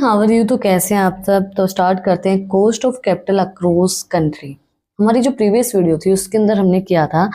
How are you. तो कैसे हैं आप सब। तो स्टार्ट करते हैं cost of capital across country. हमारी जो प्रीवियस वीडियो थी उसके अंदर हमने किया था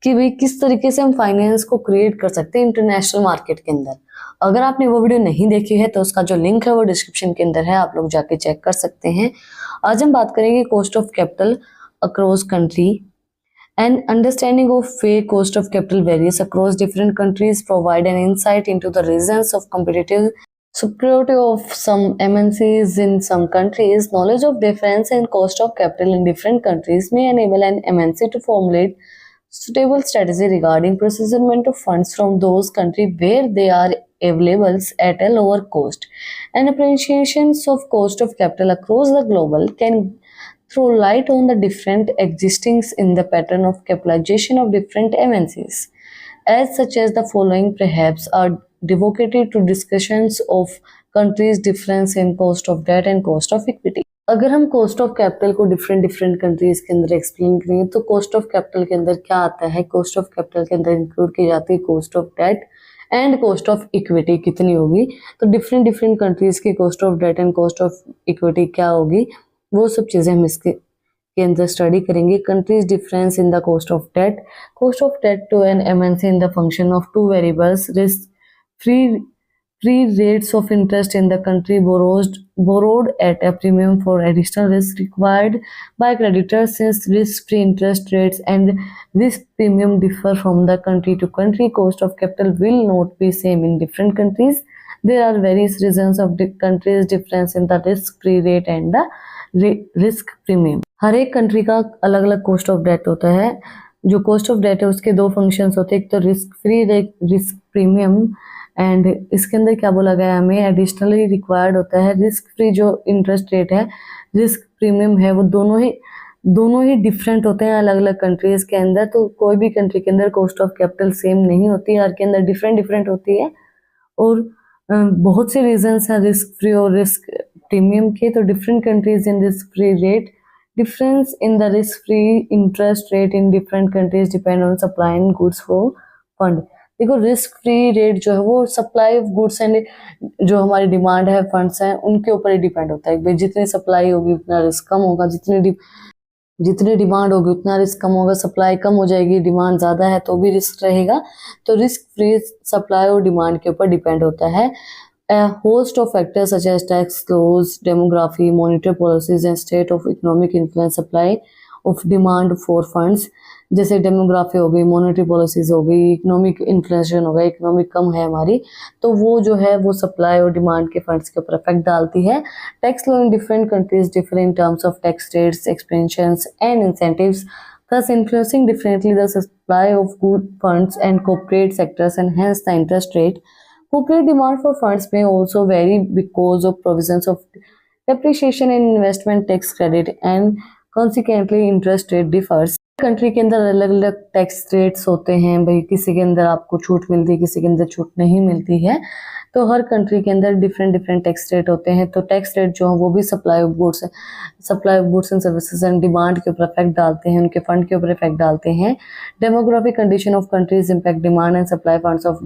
कि भाई किस तरीके से हम फाइनेंस को क्रिएट कर सकते हैं इंटरनेशनल मार्केट के अंदर। अगर आपने वो वीडियो नहीं देखी है तो उसका जो लिंक है वो डिस्क्रिप्शन के अंदर है, आप लोग जाके चेक कर सकते हैं। आज हम बात करेंगे cost of capital across country and understanding of way cost of capital various across different countries provide an insight into the reasons of competitive superiority of some MNCs in some countries. Knowledge of difference in cost of capital in different countries may enable an MNC to formulate suitable strategy regarding procurement of funds from those countries where they are available at a lower cost. And appreciations of cost of capital across the global can throw light on the different existings in the pattern of capitalization of different MNCs. As such as the following perhaps are devoted to discussions of countries difference in cost of debt and cost of equity. अगर हम cost of capital को different countries के अंदर explain करेंगे तो cost of capital के अंदर क्या आता है। कॉस्ट ऑफ कैपिटल के अंदर इंक्लूड की जाती है cost of debt and cost of equity कितनी होगी। तो डिफरेंट कंट्रीज की cost of debt and cost of equity क्या होगी, वो सब चीजें हम इसके अंदर स्टडी करेंगे। Countries difference in the cost of debt to an MNC in the function of two variables risk free rates of interest in the country borrowed at a premium for additional risk required by creditors, since risk-free interest rates and risk premium differ from the country to country. Cost of capital will not be same in different countries. There are various reasons of the countries difference in the risk-free rate and the risk premium. हर एक country का अलग अलग cost of date होता है। जो cost of date है उसके दो फंक्शंस होते हैं, एक तो risk free rate, risk premium, and इसके अंदर क्या बोला गया है हमें एडिशनली रिक्वायर्ड होता है रिस्क फ्री जो इंटरेस्ट रेट है, रिस्क प्रीमियम है, वो दोनों ही डिफरेंट होते हैं अलग अलग कंट्रीज के अंदर। तो कोई भी कंट्री के अंदर कॉस्ट ऑफ कैपिटल सेम नहीं होती, हर के अंदर डिफरेंट होती है। और बहुत से रीजंस हैं रिस्क फ्री और रिस्क प्रीमियम के। तो different countries in risk free rate, difference in the risk-free interest rate in different countries depend on supplying goods for fund। देखो रिस्क फ्री रेट जो है वो सप्लाई ऑफ गुड्स एंड जो हमारी demand है funds हैं उनके ऊपर ही डिपेंड होता है। भाई जितनी सप्लाई होगी उतना रिस्क कम होगा, जितनी डिमांड होगी उतना रिस्क कम होगा। सप्लाई कम हो जाएगी, डिमांड ज्यादा है तो भी रिस्क रहेगा। तो रिस्क फ्री सप्लाई और डिमांड के ऊपर डिपेंड होता है। A host of factors such as tax laws, demography, monetary policies and state of economic influence supply of demand for funds। जैसे डेमोग्राफी हो गई, मॉनेटरी पॉलिसीज हो गई, इकोनॉमिक इन्फ्लेशन हो गया, इकोनॉमिक कम है हमारी, तो वो जो है वो सप्लाई और डिमांड के फंड्स के ऊपर इफेक्ट डालती है। Tax law in different countries differ in terms of tax rates, expansions and incentives, thus influencing differently the supply of good funds and corporate sectors and hence the interest rate। Corporate demand for funds may also vary because of provisions of depreciation and investment tax credit and consequently interest rate differs। Country के अंदर अलग अलग tax rates होते हैं, भाई किसी के अंदर आपको छूट मिलती है, किसी के अंदर छूट नहीं मिलती है। तो हर कंट्री के अंदर डिफरेंट टैक्स रेट होते हैं। तो टैक्स रेट जो है वो भी supply of goods and services and demand के ऊपर इफेक्ट डालते हैं, उनके फंड के ऊपर इफेक्ट डालते हैं। Demographic condition of countries impact demand and supply funds of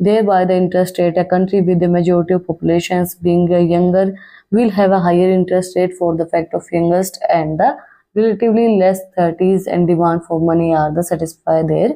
thereby the interest rate। A country with the majority of populations being younger will have a higher interest rate for the fact of youngest and the relatively less 30s and demand for money are the satisfy their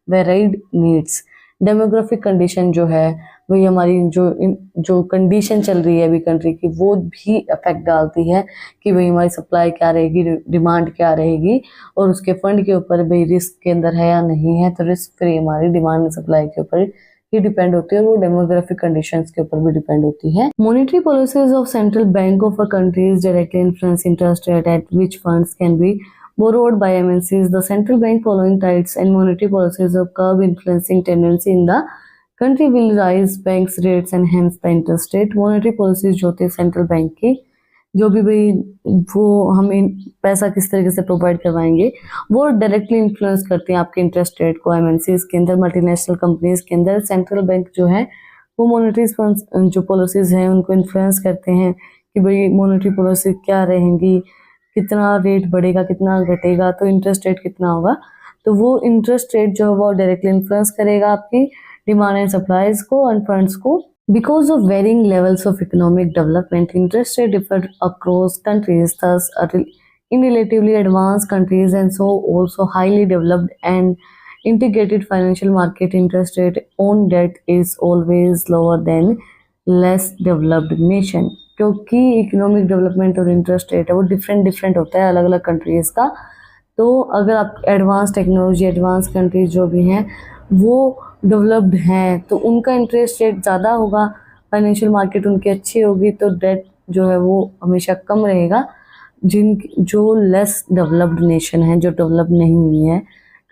varied needs। Demographic condition जो है वही हमारी जो condition चल रही है अभी country की, वो भी इफेक्ट डालती है कि भाई हमारी सप्लाई क्या रहेगी, डिमांड क्या रहेगी, और उसके फंड के ऊपर भाई रिस्क के अंदर है या नहीं है। तो रिस्क फ्री हमारी डिमांड सप्लाई के ऊपर ही डिपेंड होती है और वो डेमोग्राफिक कंडीशंस के ऊपर भी डिपेंड होती है। Monetary policies of central bank of a country directly influence interest rate at which funds can be borrowed by MNCs। The central bank following tights and monetary policies of curb influencing tendency in the country will raise banks rates and hence the interest rate। monetary policies जो होती है central bank की, जो भी भाई वो हमें पैसा किस तरीके से प्रोवाइड करवाएंगे, वो डायरेक्टली इन्फ्लुएंस करते हैं आपके इंटरेस्ट रेट को। एमएनसीज के अंदर, मल्टीनेशनल कंपनीज के अंदर सेंट्रल बैंक जो है वो मॉनेटरी जो पॉलिसीज हैं उनको इन्फ्लुएंस करते हैं कि भाई मॉनेटरी पॉलिसी क्या रहेंगी, कितना रेट बढ़ेगा, कितना घटेगा, तो इंटरेस्ट रेट कितना होगा। तो वो इंटरेस्ट रेट जो है वो डायरेक्टली इन्फ्लुएंस करेगा आपकी डिमांड एंड सप्लाईज को एंड फंड्स को। Because of varying levels of economic development, interest rate differ across countries. Thus, in relatively advanced countries and so also highly developed and integrated financial market, interest rate on debt is always lower than less developed nation. क्योंकि economic development और interest rate है वो different different होता है अलग अलग countries का। तो अगर आप एडवांस टेक्नोलॉजी एडवांस कंट्रीज जो भी हैं वो डेवलप्ड हैं तो उनका इंटरेस्ट रेट ज़्यादा होगा, फाइनेंशियल मार्केट उनकी अच्छी होगी तो डेट जो है वो हमेशा कम रहेगा। जो लेस डेवलप्ड नेशन है, जो डेवलप नहीं हुई है,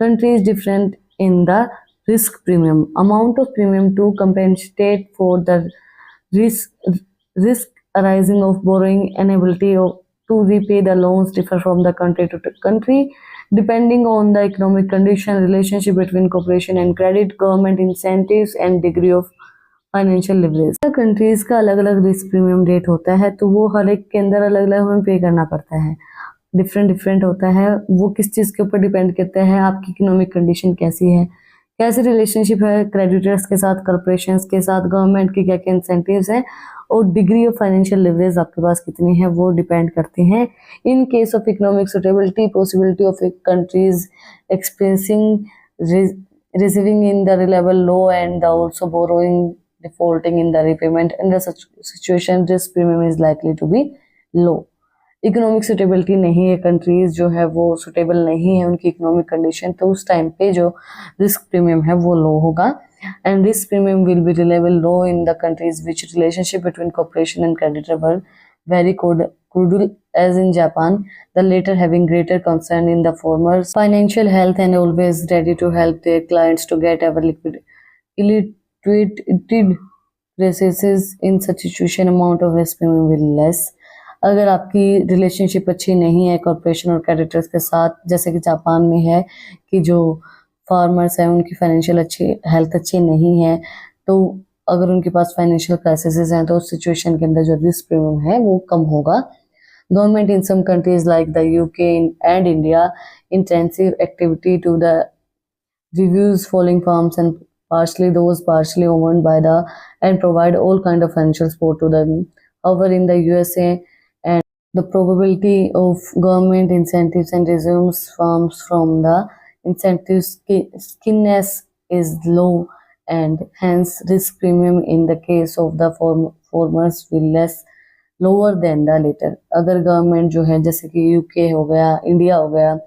country is different in the risk premium, amount of premium to compensate for the risk arising of borrowing and ability to repay the loans differ from the country to country depending on the economic condition, relationship between cooperation and credit, government incentives and degree of financial leverage. Countries का अलग अलग risk premium rate होता है तो वो हर एक के अंदर अलग अलग हमें पे करना पड़ता है, डिफरेंट डिफरेंट होता है। वो किस चीज़ के ऊपर डिपेंड करता है, आपकी इकोनॉमिक कंडीशन कैसी है, कैसे रिलेशनशिप है क्रेडिटर्स के साथ, कॉर्पोरेशंस के साथ, गवर्नमेंट के क्या क्या इंसेंटिव्स हैं और डिग्री ऑफ फाइनेंशियल लिवरेज आपके पास कितनी है वो डिपेंड करते हैं। In case of economic suitability, possibility of countries expensing receiving in the reliable low and the also borrowing defaulting in the repayment, in the such situation risk premium is likely to be low। Economic suitability नहीं है, countries जो है वो suitable नहीं है उनकी economic condition, तो उस टाइम पे जो रिस्क प्रीमियम है वो लो होगा। And risk premium will be reliable low in the countries which relationship between corporation and creditor were very crucial as in Japan, the latter having greater concern in the former's financial health and always ready to help their clients to get ever illiquid processes in such situation amount of risk premium will less। अगर आपकी relationship अच्छी नहीं है corporation और creditors के साथ, जैसे कि जापान में है कि जो फार्मर्स हैं उनकी फाइनेंशियल हेल्थ अच्छी नहीं है, तो अगर उनके पास फाइनेंशियल क्राइसिस हैं तो उस सिचुएशन के अंदर जो रिस्क प्रीमियम है वो कम होगा। Government in some countries like the UK and India intensive activity to the reviews following firms and partially owned by the and provide all kind of financial support to them। However, in the USA and the probability of government incentives and resumes firms from the incentives skinniness is low and hence risk premium in the case of the formers will less lower than the latter। अगर government जो है जैसे कि UK हो गया, India हो गया,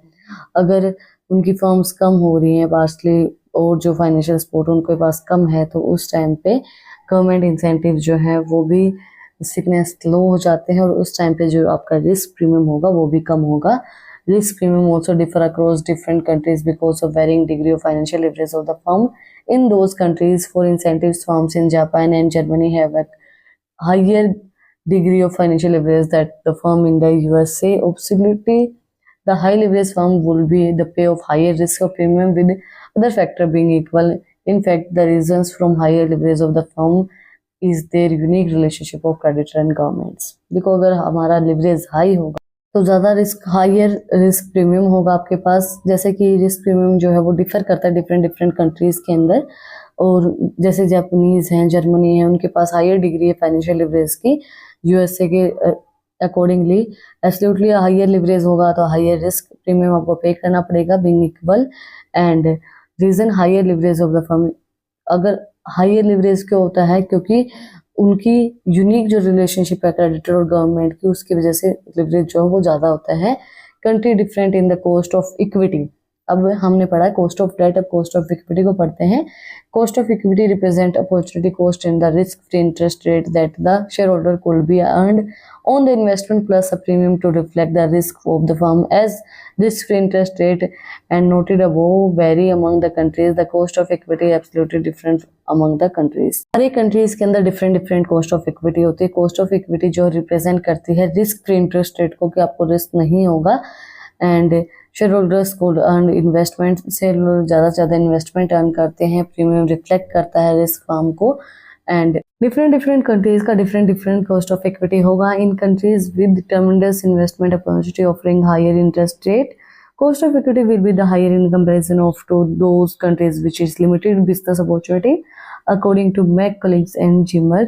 अगर उनकी फर्म्स कम हो रही हैं पार्सली और जो फाइनेंशियल सपोर्ट उनके पास कम है तो उस टाइम पे गवर्नमेंट इंसेंटिव जो है वो भी सिकनेस लो हो जाते हैं और उस टाइम पे जो आपका रिस्क प्रीमियम होगा वो भी कम होगा। Risk premium also differ across different countries because of varying degree of financial leverage of the firm in those countries। For incentives, firms in Japan and Germany have a higher degree of financial leverage than the firm in the USA। Absolutely, the high leverage firm will be the pay of higher risk of premium with other factor being equal। In fact, the reasons from higher leverage of the firm is their unique relationship of creditor and governments। देखो अगर हमारा leverage high होगा तो ज़्यादा higher risk premium होगा आपके पास। जैसे कि रिस्क प्रीमियम जो है वो डिफ़र करता है डिफरेंट डिफरेंट कंट्रीज़ के अंदर, और जैसे जापानीज़ हैं, जर्मनी है, उनके पास हायर डिग्री है फाइनेंशियल लिवरेज की, यूएसए के अकॉर्डिंगली एब्सोल्युटली हायर लिवरेज होगा तो हायर रिस्क प्रीमियम आपको पे करना पड़ेगा being equal. And reason higher leverage of the firm, अगर हायर लिवरेज क्यों होता है, क्योंकि उनकी यूनिक जो रिलेशनशिप है क्रेडिटर और गवर्नमेंट की, उसकी वजह से लिवरेज जो है वो ज़्यादा होता है। Country different in the cost of equity. अब हमने पढ़ा है कॉस्ट ऑफ डेट, अब कॉस्ट ऑफ इक्विटी को पढ़ते हैं। Cost of equity represent opportunity cost in the risk free interest rate that the share holder could be earned on the investment plus a premium to reflect the risk of the firm as risk-free interest rate and noted above vary among the countries। The cost of equity absolutely different among the countries। हर एक countries के अंदर different different cost of equity होती है। Cost of equity जो represent करती है risk free interest rate को, कि आपको रिस्क नहीं होगा, एंड शेयर होल्डर्स को अर्न इन्वेस्टमेंट से ज़्यादा से ज़्यादा इन्वेस्टमेंट अर्न करते हैं। प्रीमियम रिफ्लेक्ट करता है रिस्क फर्म को। एंड डिफरेंट कंट्रीज का डिफरेंट कॉस्ट ऑफ इक्विटी होगा। In countries with tremendous investment opportunity offering higher interest rate Cost of equity will be the higher in comparison of to those countries which is limited business opportunity. According to McCullough and Zimmer,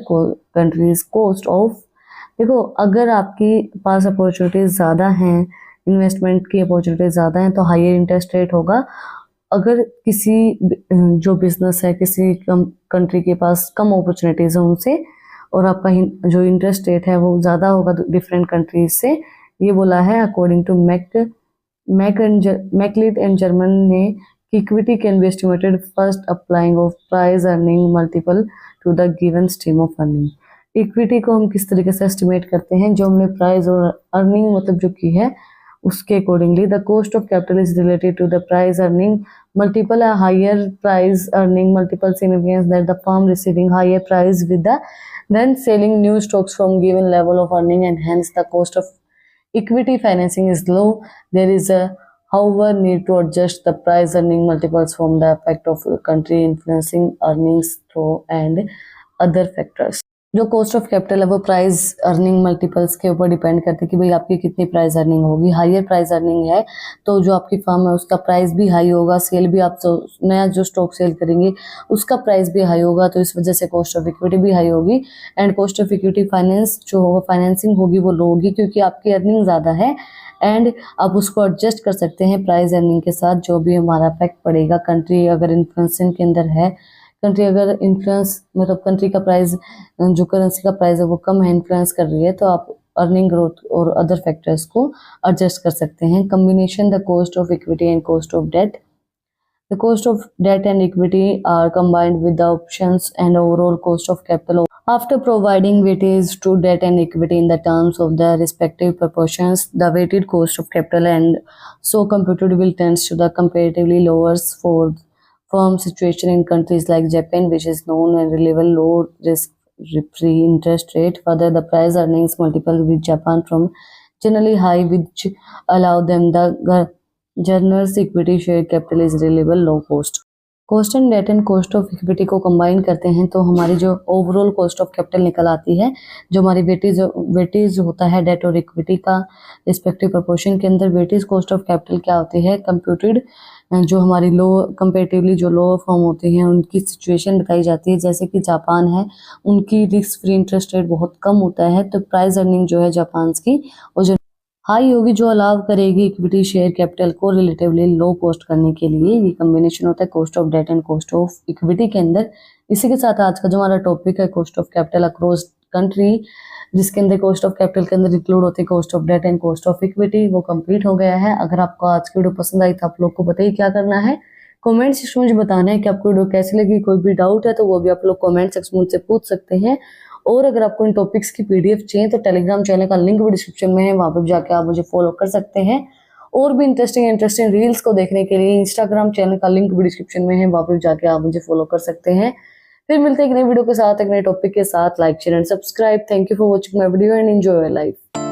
countries cost of, देखो अगर आपके पास opportunities ज़्यादा हैं, investment की opportunities ज़्यादा हैं, तो higher interest rate होगा। अगर किसी जो बिजनेस है किसी कंट्री के पास कम अपॉर्चुनिटीज है उनसे, और आपका जो इंटरेस्ट रेट है वो ज़्यादा होगा डिफरेंट कंट्रीज से, ये बोला है according to McLeod and German ने कि equity can be estimated first applying of price earning multiple to the given stream of earning. Equity को हम किस तरीके से एस्टिमेट करते हैं, जो हमने प्राइस और अर्निंग मतलब जो की है उसके accordingly. The cost of capital is related to the price earning multiple. A higher price earning multiple signifies that the firm receiving higher price with the then selling new stocks from given level of earning, and hence the cost of equity financing is low. There is a however need to adjust the price earning multiples from the effect of country influencing earnings through and other factors. जो cost of capital है वो price earning multiples के ऊपर depend करते हैं कि भाई आपकी कितनी प्राइस अर्निंग होगी। हायर प्राइस अर्निंग है तो जो आपकी फर्म है उसका प्राइस भी हाई होगा, सेल भी आप नया जो स्टॉक सेल करेंगे उसका प्राइस भी हाई होगा, तो इस वजह से कॉस्ट ऑफ इक्विटी भी हाई होगी। And cost of equity finance जो होगा फाइनेंसिंग होगी वो लो होगी क्योंकि आपकी अर्निंग ज़्यादा है एंड आप उसको एडजस्ट कर सकते हैं प्राइस अर्निंग के साथ। जो भी हमारा इफेक्ट पड़ेगा कंट्री अगर इन्फ्लुएंसिंग के अंदर है, कंट्री अगर इन्फ्लुएंस मतलब कंट्री का प्राइस जो करेंसी का प्राइस है वो कम है, इन्फ्लुएंस कर रही है, तो आप अर्निंग ग्रोथ और अदर फैक्टर्स को एडजस्ट कर सकते हैं। Combination the cost of equity and cost of debt. The cost of debt and equity are combined with the options and overall cost of capital after providing weightage to debt and equity in the terms of the respective proportions. The weighted cost of capital and so computed will tend to the comparatively lower for firm situation in countries like Japan, which is known and reliable low risk free interest rate. Further, the price earnings multiple with Japan from generally high, which allow them the generous equity share capital is reliable low cost. Cost and debt and cost of equity को combine करते हैं तो हमारी जो overall cost of capital निकल आती है। जो हमारी वेटेज होता है डेट और इक्विटी का रिस्पेक्टिव प्रोपोर्शन के अंदर, वेटेज कॉस्ट ऑफ कैपिटल क्या होती है, कंप्यूटेड जो हमारी लो कंपेरेटिवली जो लो फॉर्म होती हैं उनकी सिचुएशन बताई जाती है। जैसे कि जापान है, उनकी रिस्क फ्री इंटरेस्ट रेट बहुत कम होता है, तो प्राइस अर्निंग जो है जापान की वो जो हाई होगी जो अलाउ करेगी इक्विटी शेयर कैपिटल को रिलेटिवली लो कॉस्ट करने के लिए। ये कॉम्बिनेशन होता है cost of debt and cost of equity के अंदर। इसी के साथ आज का जो हमारा टॉपिक है cost of capital across country, जिसके अंदर कॉस्ट ऑफ कैपिटल के अंदर इंक्लूड होती है cost of debt and cost of equity, वो कंप्लीट हो गया है। अगर आपको आज की वीडियो पसंद आई तो आप लोग को बताइए क्या करना है, कमेंट सेक्शन में मुझे बताना है कि आपको वीडियो कैसी लगी। कोई भी डाउट है तो वो भी आप लोग कमेंट सेक्शन में मुझसे पूछ सकते हैं। और अगर आपको इन टॉपिक्स की पीडीएफ चाहिए तो टेलीग्राम चैनल का लिंक भी डिस्क्रिप्शन में है, वहां पर जाके आप मुझे फॉलो कर सकते हैं। और भी इंटरेस्टिंग रील्स को देखने के लिए इंस्टाग्राम चैनल का लिंक भी डिस्क्रिप्शन में है, वहां पर जाके आप मुझे फॉलो कर सकते हैं। फिर मिलते हैं एक नई वीडियो के साथ, एक नए टॉपिक के साथ। Like share and subscribe. Thank you for watching my video and enjoy your life.